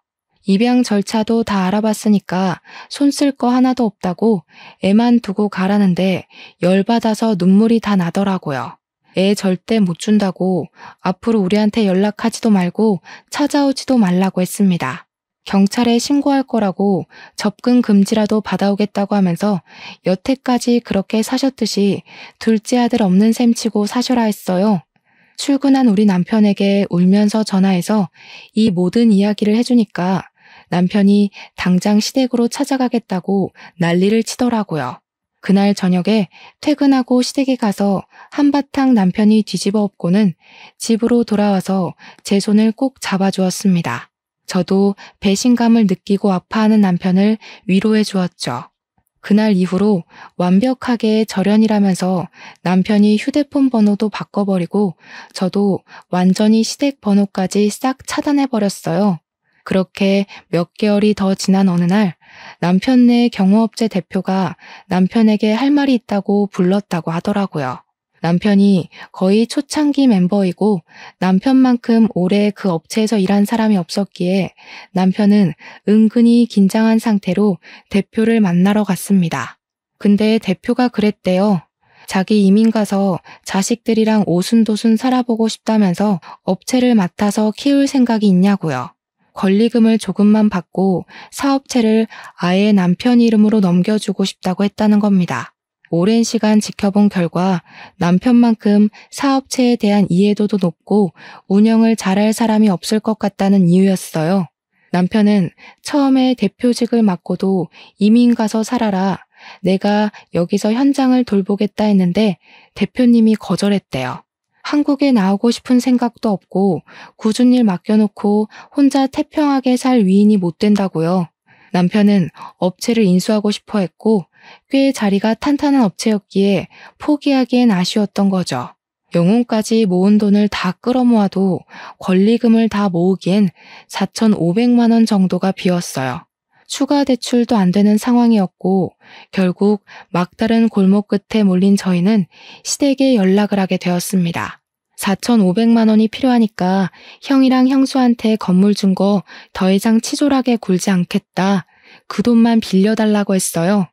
A: 입양 절차도 다 알아봤으니까 손 쓸 거 하나도 없다고 애만 두고 가라는데 열받아서 눈물이 다 나더라고요. 애 절대 못 준다고 앞으로 우리한테 연락하지도 말고 찾아오지도 말라고 했습니다. 경찰에 신고할 거라고 접근 금지라도 받아오겠다고 하면서 여태까지 그렇게 사셨듯이 둘째 아들 없는 셈 치고 사셔라 했어요. 출근한 우리 남편에게 울면서 전화해서 이 모든 이야기를 해주니까 남편이 당장 시댁으로 찾아가겠다고 난리를 치더라고요. 그날 저녁에 퇴근하고 시댁에 가서 한바탕 남편이 뒤집어 엎고는 집으로 돌아와서 제 손을 꼭 잡아주었습니다. 저도 배신감을 느끼고 아파하는 남편을 위로해 주었죠. 그날 이후로 완벽하게 절연이라면서 남편이 휴대폰 번호도 바꿔버리고 저도 완전히 시댁 번호까지 싹 차단해버렸어요. 그렇게 몇 개월이 더 지난 어느 날 남편네 경호업체 대표가 남편에게 할 말이 있다고 불렀다고 하더라고요. 남편이 거의 초창기 멤버이고 남편만큼 오래 그 업체에서 일한 사람이 없었기에 남편은 은근히 긴장한 상태로 대표를 만나러 갔습니다. 근데 대표가 그랬대요. 자기 이민 가서 자식들이랑 오순도순 살아보고 싶다면서 업체를 맡아서 키울 생각이 있냐고요. 권리금을 조금만 받고 사업체를 아예 남편 이름으로 넘겨주고 싶다고 했다는 겁니다. 오랜 시간 지켜본 결과 남편만큼 사업체에 대한 이해도도 높고 운영을 잘할 사람이 없을 것 같다는 이유였어요. 남편은 처음에 대표직을 맡고도 이민 가서 살아라. 내가 여기서 현장을 돌보겠다 했는데 대표님이 거절했대요. 한국에 나오고 싶은 생각도 없고 굳은 일 맡겨놓고 혼자 태평하게 살 위인이 못 된다고요. 남편은 업체를 인수하고 싶어 했고 꽤 자리가 탄탄한 업체였기에 포기하기엔 아쉬웠던 거죠. 영혼까지 모은 돈을 다 끌어모아도 권리금을 다 모으기엔 4,500만 원 정도가 비었어요. 추가 대출도 안 되는 상황이었고 결국 막다른 골목 끝에 몰린 저희는 시댁에 연락을 하게 되었습니다. 4,500만 원이 필요하니까 형이랑 형수한테 건물 준 거 더 이상 치졸하게 굴지 않겠다. 그 돈만 빌려달라고 했어요.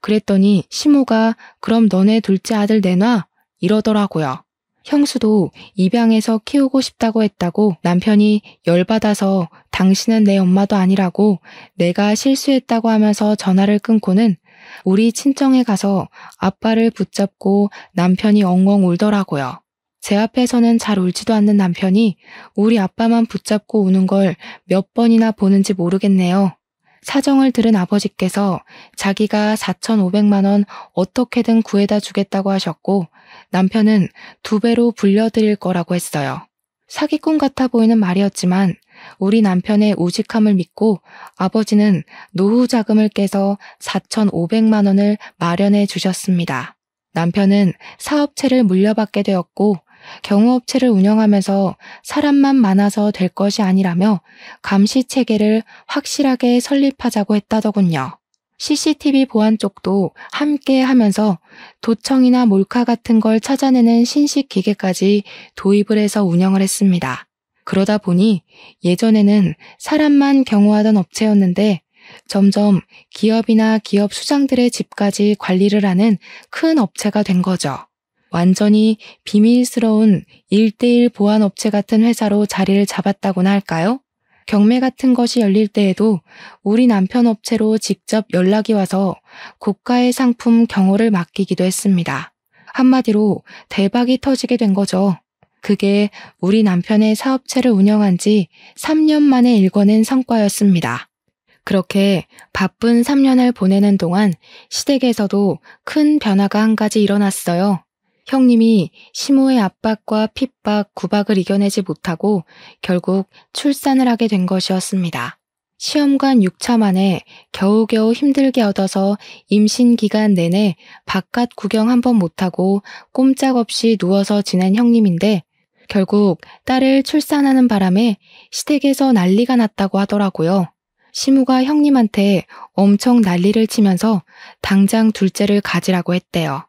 A: 그랬더니 시모가 그럼 너네 둘째 아들 내놔 이러더라고요. 형수도 입양해서 키우고 싶다고 했다고 남편이 열받아서 당신은 내 엄마도 아니라고 내가 실수했다고 하면서 전화를 끊고는 우리 친정에 가서 아빠를 붙잡고 남편이 엉엉 울더라고요. 제 앞에서는 잘 울지도 않는 남편이 우리 아빠만 붙잡고 우는 걸 몇 번이나 보는지 모르겠네요. 사정을 들은 아버지께서 자기가 4,500만 원 어떻게든 구해다 주겠다고 하셨고 남편은 2배로 불려드릴 거라고 했어요. 사기꾼 같아 보이는 말이었지만 우리 남편의 우직함을 믿고 아버지는 노후 자금을 깨서 4,500만 원을 마련해 주셨습니다. 남편은 사업체를 물려받게 되었고 경호업체를 운영하면서 사람만 많아서 될 것이 아니라며 감시체계를 확실하게 설립하자고 했다더군요. CCTV 보안 쪽도 함께 하면서 도청이나 몰카 같은 걸 찾아내는 신식 기계까지 도입을 해서 운영을 했습니다. 그러다 보니 예전에는 사람만 경호하던 업체였는데 점점 기업이나 기업 수장들의 집까지 관리를 하는 큰 업체가 된 거죠. 완전히 비밀스러운 1:1 보안업체 같은 회사로 자리를 잡았다고나 할까요? 경매 같은 것이 열릴 때에도 우리 남편 업체로 직접 연락이 와서 고가의 상품 경호를 맡기기도 했습니다. 한마디로 대박이 터지게 된 거죠. 그게 우리 남편의 사업체를 운영한 지 3년 만에 일궈낸 성과였습니다. 그렇게 바쁜 3년을 보내는 동안 시댁에서도 큰 변화가 한 가지 일어났어요. 형님이 시모의 압박과 핍박, 구박을 이겨내지 못하고 결국 출산을 하게 된 것이었습니다. 시험관 6차 만에 겨우겨우 힘들게 얻어서 임신 기간 내내 바깥 구경 한 번 못하고 꼼짝없이 누워서 지낸 형님인데 결국 딸을 출산하는 바람에 시댁에서 난리가 났다고 하더라고요. 시모가 형님한테 엄청 난리를 치면서 당장 둘째를 가지라고 했대요.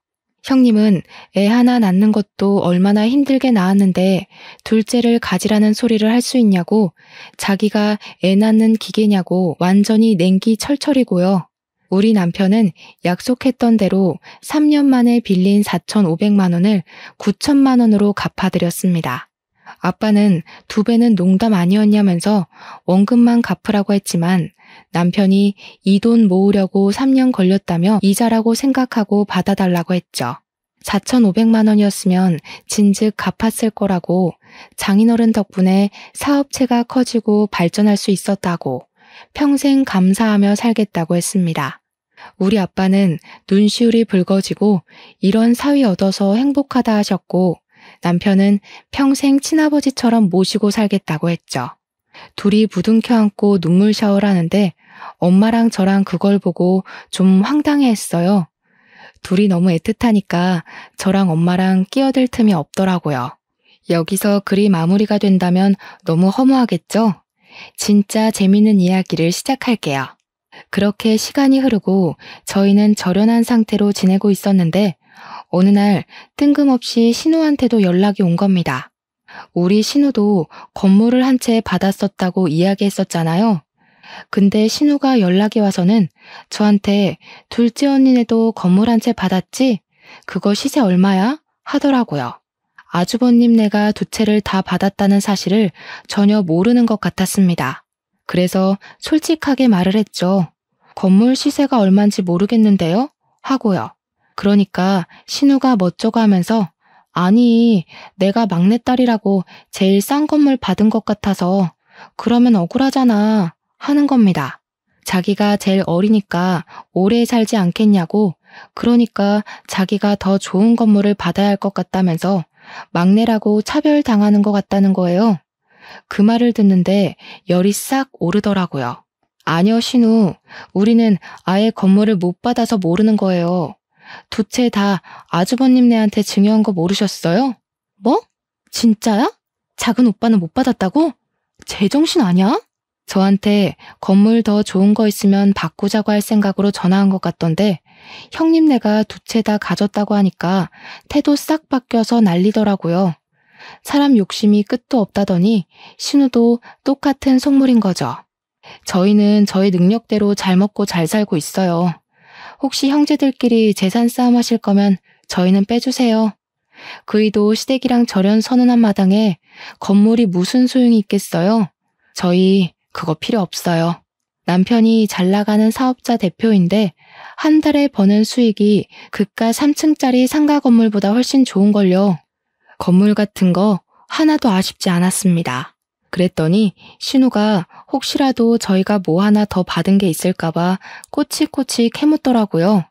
A: 형님은 애 하나 낳는 것도 얼마나 힘들게 낳았는데 둘째를 가지라는 소리를 할 수 있냐고 자기가 애 낳는 기계냐고 완전히 냉기 철철이고요. 우리 남편은 약속했던 대로 3년 만에 빌린 4,500만 원을 9천만 원으로 갚아드렸습니다. 아빠는 2배는 농담 아니었냐면서 원금만 갚으라고 했지만 남편이 이 돈 모으려고 3년 걸렸다며 이자라고 생각하고 받아달라고 했죠. 4,500만 원이었으면 진즉 갚았을 거라고 장인어른 덕분에 사업체가 커지고 발전할 수 있었다고 평생 감사하며 살겠다고 했습니다. 우리 아빠는 눈시울이 붉어지고 이런 사위 얻어서 행복하다 하셨고 남편은 평생 친아버지처럼 모시고 살겠다고 했죠. 둘이 부둥켜 안고 눈물 샤워를 하는데 엄마랑 저랑 그걸 보고 좀 황당해했어요. 둘이 너무 애틋하니까 저랑 엄마랑 끼어들 틈이 없더라고요. 여기서 글이 마무리가 된다면 너무 허무하겠죠? 진짜 재밌는 이야기를 시작할게요. 그렇게 시간이 흐르고 저희는 절연한 상태로 지내고 있었는데 어느 날 뜬금없이 신우한테도 연락이 온 겁니다. 우리 신우도 건물을 한 채 받았었다고 이야기했었잖아요. 근데 신우가 연락이 와서는 저한테 둘째 언니네도 건물 한 채 받았지? 그거 시세 얼마야? 하더라고요. 아주버님네가 두 채를 다 받았다는 사실을 전혀 모르는 것 같았습니다. 그래서 솔직하게 말을 했죠. 건물 시세가 얼마인지 모르겠는데요? 하고요. 그러니까 신우가 멋쩍어 하면서 아니, 내가 막내딸이라고 제일 싼 건물 받은 것 같아서 그러면 억울하잖아 하는 겁니다. 자기가 제일 어리니까 오래 살지 않겠냐고, 그러니까 자기가 더 좋은 건물을 받아야 할 것 같다면서 막내라고 차별당하는 것 같다는 거예요. 그 말을 듣는데 열이 싹 오르더라고요. 아니요, 신우. 우리는 아예 건물을 못 받아서 모르는 거예요. 두 채 다 아주버님네한테 증여한 거 모르셨어요? 뭐? 진짜야? 작은 오빠는 못 받았다고? 제정신 아니야? 저한테 건물 더 좋은 거 있으면 바꾸자고 할 생각으로 전화한 것 같던데 형님네가 두 채 다 가졌다고 하니까 태도 싹 바뀌어서 난리더라고요. 사람 욕심이 끝도 없다더니 신우도 똑같은 속물인 거죠. 저희는 저희 능력대로 잘 먹고 잘 살고 있어요. 혹시 형제들끼리 재산 싸움 하실 거면 저희는 빼주세요. 그이도 시댁이랑 절연 선언한 마당에 건물이 무슨 소용이 있겠어요? 저희 그거 필요 없어요. 남편이 잘 나가는 사업자 대표인데 한 달에 버는 수익이 그깟 3층짜리 상가 건물보다 훨씬 좋은걸요. 건물 같은 거 하나도 아쉽지 않았습니다. 그랬더니 신우가 혹시라도 저희가 뭐 하나 더 받은 게 있을까봐 꼬치꼬치 캐묻더라고요.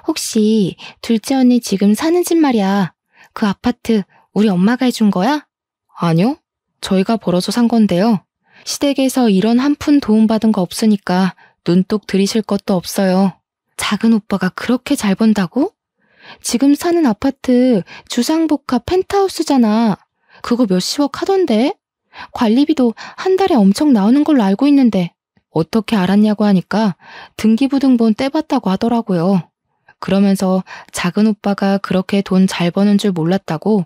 A: 혹시 둘째 언니 지금 사는 집 말이야. 그 아파트 우리 엄마가 해준 거야? 아니요. 저희가 벌어서 산 건데요. 시댁에서 이런 한 푼 도움받은 거 없으니까 눈독 들이실 것도 없어요. 작은 오빠가 그렇게 잘 번다고? 지금 사는 아파트 주상복합 펜트하우스잖아. 그거 몇십억 하던데? 관리비도 한 달에 엄청 나오는 걸로 알고 있는데 어떻게 알았냐고 하니까 등기부등본 떼봤다고 하더라고요. 그러면서 작은 오빠가 그렇게 돈 잘 버는 줄 몰랐다고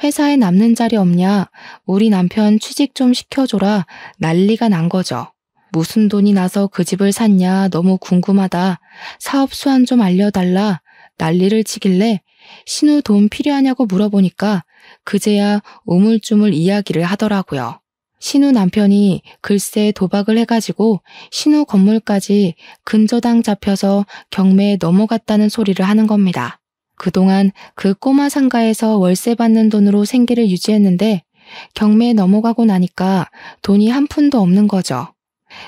A: 회사에 남는 자리 없냐, 우리 남편 취직 좀 시켜줘라 난리가 난 거죠. 무슨 돈이 나서 그 집을 샀냐 너무 궁금하다, 사업 수완 좀 알려달라 난리를 치길래 신우 돈 필요하냐고 물어보니까 그제야 우물쭈물 이야기를 하더라고요. 신우 남편이 글쎄 도박을 해가지고 신우 건물까지 근저당 잡혀서 경매에 넘어갔다는 소리를 하는 겁니다. 그동안 그 꼬마 상가에서 월세 받는 돈으로 생계를 유지했는데 경매에 넘어가고 나니까 돈이 한 푼도 없는 거죠.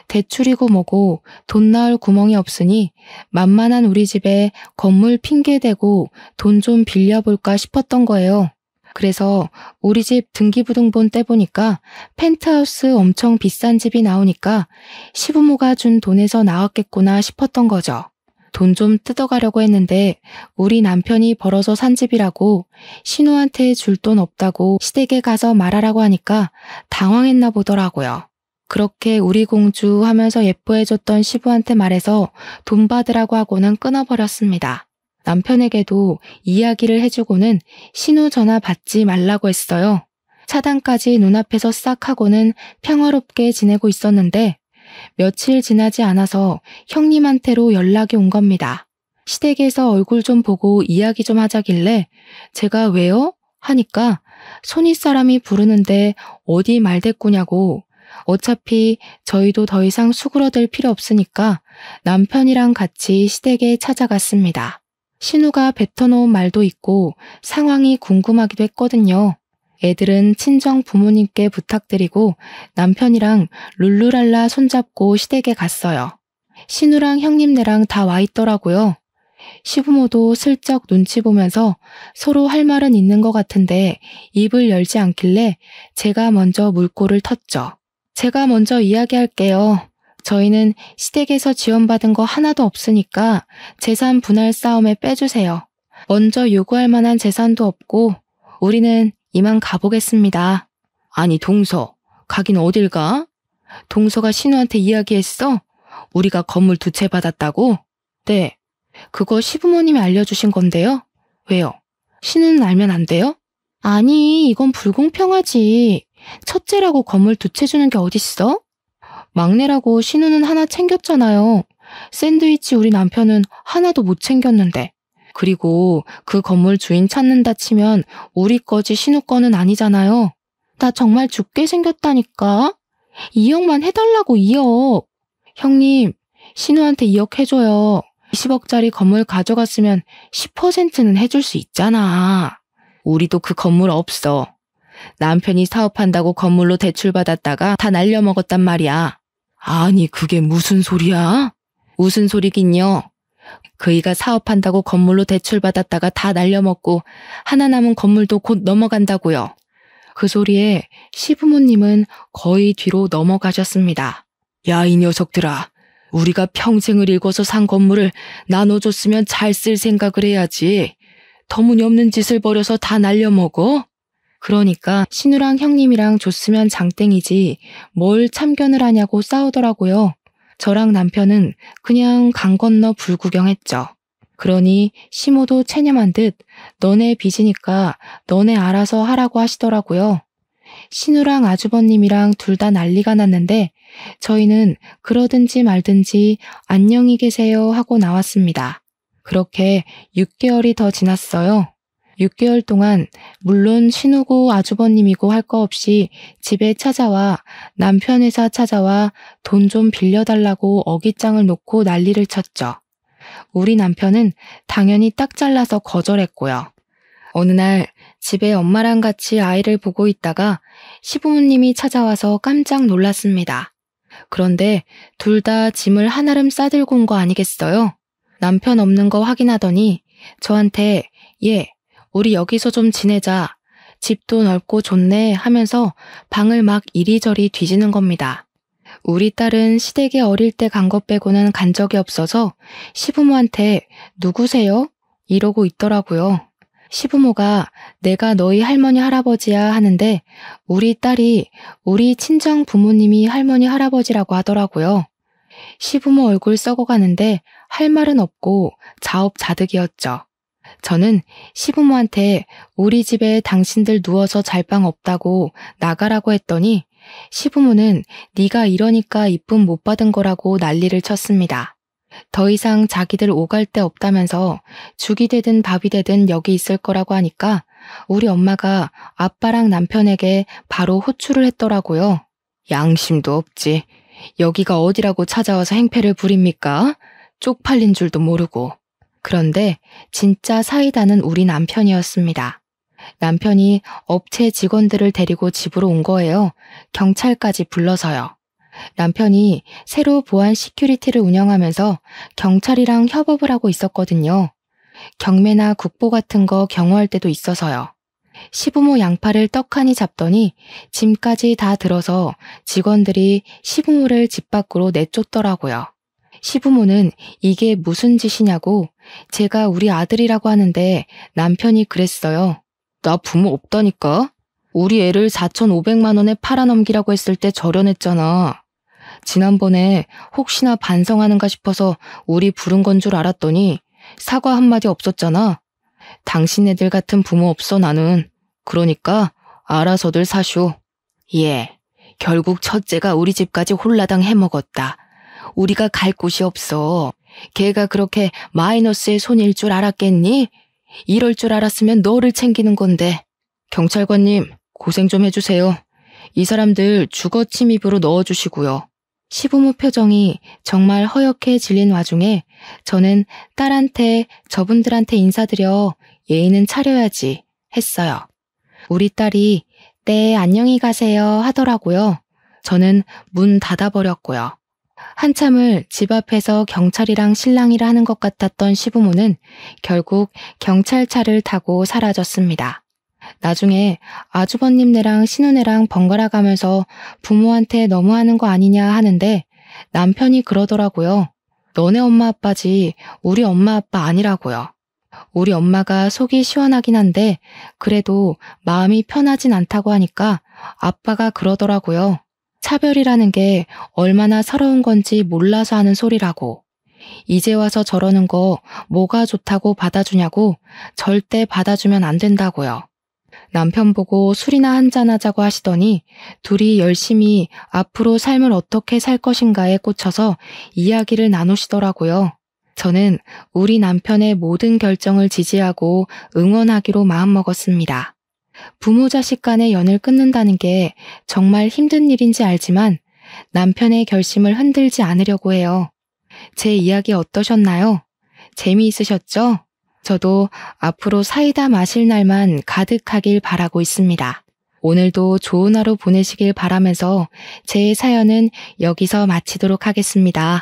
A: 대출이고 뭐고 돈 나올 구멍이 없으니 만만한 우리 집에 건물 핑계대고 돈 좀 빌려볼까 싶었던 거예요. 그래서 우리 집 등기부등본 떼보니까 펜트하우스 엄청 비싼 집이 나오니까 시부모가 준 돈에서 나왔겠구나 싶었던 거죠. 돈 좀 뜯어가려고 했는데 우리 남편이 벌어서 산 집이라고 신우한테 줄 돈 없다고 시댁에 가서 말하라고 하니까 당황했나 보더라고요. 그렇게 우리 공주 하면서 예뻐해줬던 시부한테 말해서 돈 받으라고 하고는 끊어버렸습니다. 남편에게도 이야기를 해주고는 신우 전화 받지 말라고 했어요. 차단까지 눈앞에서 싹 하고는 평화롭게 지내고 있었는데 며칠 지나지 않아서 형님한테로 연락이 온 겁니다. 시댁에서 얼굴 좀 보고 이야기 좀 하자길래 제가 왜요? 하니까 손윗사람이 부르는데 어디 말대꾸냐고, 어차피 저희도 더 이상 수그러들 필요 없으니까 남편이랑 같이 시댁에 찾아갔습니다. 신우가 뱉어놓은 말도 있고 상황이 궁금하기도 했거든요. 애들은 친정 부모님께 부탁드리고 남편이랑 룰루랄라 손잡고 시댁에 갔어요. 신우랑 형님네랑 다 와 있더라고요. 시부모도 슬쩍 눈치 보면서 서로 할 말은 있는 것 같은데 입을 열지 않길래 제가 먼저 물꼬를 텄죠. 제가 먼저 이야기할게요. 저희는 시댁에서 지원받은 거 하나도 없으니까 재산 분할 싸움에 빼주세요. 먼저 요구할 만한 재산도 없고 우리는 이만 가보겠습니다. 아니 동서, 가긴 어딜 가? 동서가 신우한테 이야기했어? 우리가 건물 두 채 받았다고? 네, 그거 시부모님이 알려주신 건데요. 왜요? 신우는 알면 안 돼요? 아니, 이건 불공평하지. 첫째라고 건물 두 채 주는 게 어딨어? 막내라고 신우는 하나 챙겼잖아요. 샌드위치 우리 남편은 하나도 못 챙겼는데. 그리고 그 건물 주인 찾는다 치면 우리 거지 신우 거는 아니잖아요. 나 정말 죽게 생겼다니까. 2억만 해달라고 2억. 형님, 신우한테 2억 해줘요. 20억짜리 건물 가져갔으면 10%는 해줄 수 있잖아. 우리도 그 건물 없어. 남편이 사업한다고 건물로 대출받았다가 다 날려먹었단 말이야. 아니, 그게 무슨 소리야? 무슨 소리긴요. 그이가 사업한다고 건물로 대출받았다가 다 날려먹고 하나 남은 건물도 곧 넘어간다고요. 그 소리에 시부모님은 거의 뒤로 넘어가셨습니다. 야, 이 녀석들아. 우리가 평생을 일궈서 산 건물을 나눠줬으면 잘 쓸 생각을 해야지. 터무니없는 짓을 벌여서 다 날려먹어? 그러니까 신우랑 형님이랑 줬으면 장땡이지 뭘 참견을 하냐고 싸우더라고요. 저랑 남편은 그냥 강 건너 불구경했죠. 그러니 시모도 체념한 듯 너네 빚이니까 너네 알아서 하라고 하시더라고요. 신우랑 아주버님이랑 둘 다 난리가 났는데 저희는 그러든지 말든지 안녕히 계세요 하고 나왔습니다. 그렇게 6개월이 더 지났어요. 6개월 동안 물론 신우고 아주버님이고 할 거 없이 집에 찾아와 남편 회사 찾아와 돈 좀 빌려달라고 어깃장을 놓고 난리를 쳤죠. 우리 남편은 당연히 딱 잘라서 거절했고요. 어느 날 집에 엄마랑 같이 아이를 보고 있다가 시부모님이 찾아와서 깜짝 놀랐습니다. 그런데 둘 다 짐을 한아름 싸들고 온 거 아니겠어요? 남편 없는 거 확인하더니 저한테 우리 여기서 좀 지내자. 집도 넓고 좋네 하면서 방을 막 이리저리 뒤지는 겁니다. 우리 딸은 시댁에 어릴 때 간 것 빼고는 간 적이 없어서 시부모한테 누구세요? 이러고 있더라고요. 시부모가 내가 너희 할머니 할아버지야 하는데 우리 딸이 우리 친정 부모님이 할머니 할아버지라고 하더라고요. 시부모 얼굴 썩어가는데 할 말은 없고 자업자득이었죠. 저는 시부모한테 우리 집에 당신들 누워서 잘 방 없다고 나가라고 했더니 시부모는 네가 이러니까 이쁨 못 받은 거라고 난리를 쳤습니다. 더 이상 자기들 오갈 데 없다면서 죽이 되든 밥이 되든 여기 있을 거라고 하니까 우리 엄마가 아빠랑 남편에게 바로 호출을 했더라고요. 양심도 없지. 여기가 어디라고 찾아와서 행패를 부립니까? 쪽팔린 줄도 모르고. 그런데 진짜 사이다는 우리 남편이었습니다. 남편이 업체 직원들을 데리고 집으로 온 거예요. 경찰까지 불러서요. 남편이 새로 보안 시큐리티를 운영하면서 경찰이랑 협업을 하고 있었거든요. 경매나 국보 같은 거 경호할 때도 있어서요. 시부모 양팔을 떡하니 잡더니 짐까지 다 들어서 직원들이 시부모를 집 밖으로 내쫓더라고요. 시부모는 이게 무슨 짓이냐고 제가 우리 아들이라고 하는데 남편이 그랬어요. 나 부모 없다니까? 우리 애를 4,500만 원에 팔아넘기라고 했을 때 절연했잖아. 지난번에 혹시나 반성하는가 싶어서 우리 부른 건 줄 알았더니 사과 한마디 없었잖아. 당신 애들 같은 부모 없어 나는. 그러니까 알아서들 사쇼. 결국 첫째가 우리 집까지 홀라당 해먹었다. 우리가 갈 곳이 없어. 걔가 그렇게 마이너스의 손일 줄 알았겠니? 이럴 줄 알았으면 너를 챙기는 건데. 경찰관님, 고생 좀 해주세요. 이 사람들 주거 침입으로 넣어주시고요. 시부모 표정이 정말 허옇게 질린 와중에 저는 딸한테 저분들한테 인사드려 예의는 차려야지 했어요. 우리 딸이 네, 안녕히 가세요 하더라고요. 저는 문 닫아버렸고요. 한참을 집 앞에서 경찰이랑 실랑이를 하는 것 같았던 시부모는 결국 경찰차를 타고 사라졌습니다. 나중에 아주버님네랑 신우네랑 번갈아 가면서 부모한테 너무하는 거 아니냐 하는데 남편이 그러더라고요. 너네 엄마 아빠지 우리 엄마 아빠 아니라고요. 우리 엄마가 속이 시원하긴 한데 그래도 마음이 편하진 않다고 하니까 아빠가 그러더라고요. 차별이라는 게 얼마나 서러운 건지 몰라서 하는 소리라고. 이제 와서 저러는 거 뭐가 좋다고 받아주냐고 절대 받아주면 안 된다고요. 남편 보고 술이나 한잔하자고 하시더니 둘이 열심히 앞으로 삶을 어떻게 살 것인가에 꽂혀서 이야기를 나누시더라고요. 저는 우리 남편의 모든 결정을 지지하고 응원하기로 마음먹었습니다. 부모 자식 간의 연을 끊는다는 게 정말 힘든 일인지 알지만 남편의 결심을 흔들지 않으려고 해요. 제 이야기 어떠셨나요? 재미있으셨죠? 저도 앞으로 사이다 마실 날만 가득하길 바라고 있습니다. 오늘도 좋은 하루 보내시길 바라면서 제 사연은 여기서 마치도록 하겠습니다.